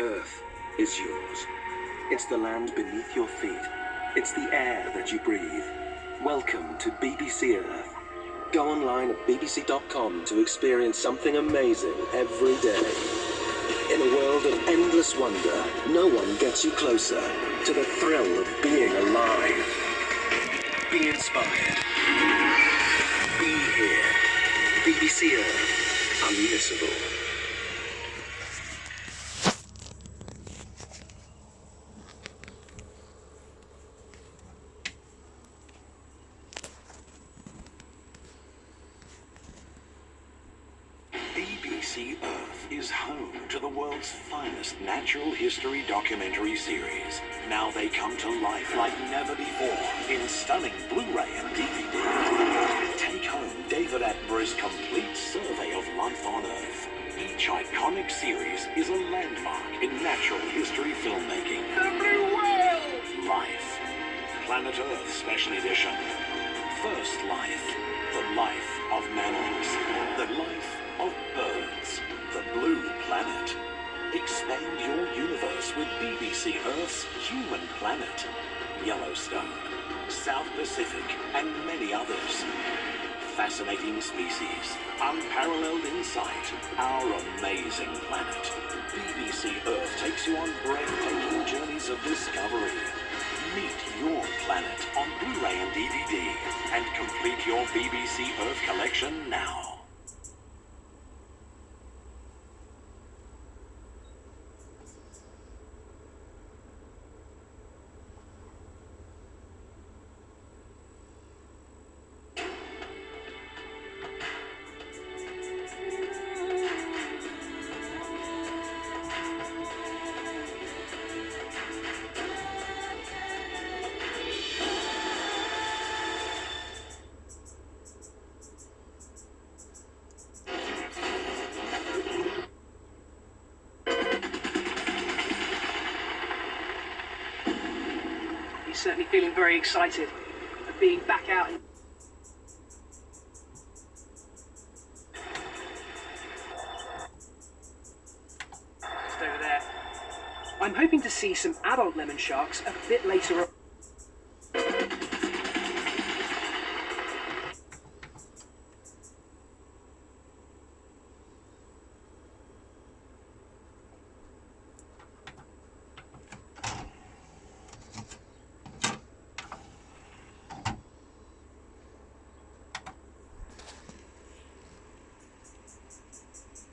Earth is yours. It's the land beneath your feet. It's the air that you breathe. Welcome to BBC Earth. Go online at bbc.com to experience something amazing every day. In a world of endless wonder, no one gets you closer to the thrill of being alive. Be inspired. Be here. BBC Earth. Unmissable. BBC Earth is home to the world's finest natural history documentary series. Now they come to life like never before in stunning Blu-ray and DVD. Take home David Attenborough's complete survey of life on Earth. Each iconic series is a landmark in natural history filmmaking. The Blue Whale! Life. Planet Earth Special Edition. First Life. The life of mammals. The life of birds. The Blue Planet. Expand your universe with BBC Earth's Human Planet, Yellowstone, South Pacific, and many others. Fascinating species, unparalleled insight, our amazing planet. BBC Earth takes you on breathtaking journeys of discovery. Meet your planet on Blu-ray and DVD and complete your BBC Earth collection now. Certainly feeling very excited of being back out. Just over there. I'm hoping to see some adult lemon sharks a bit later on.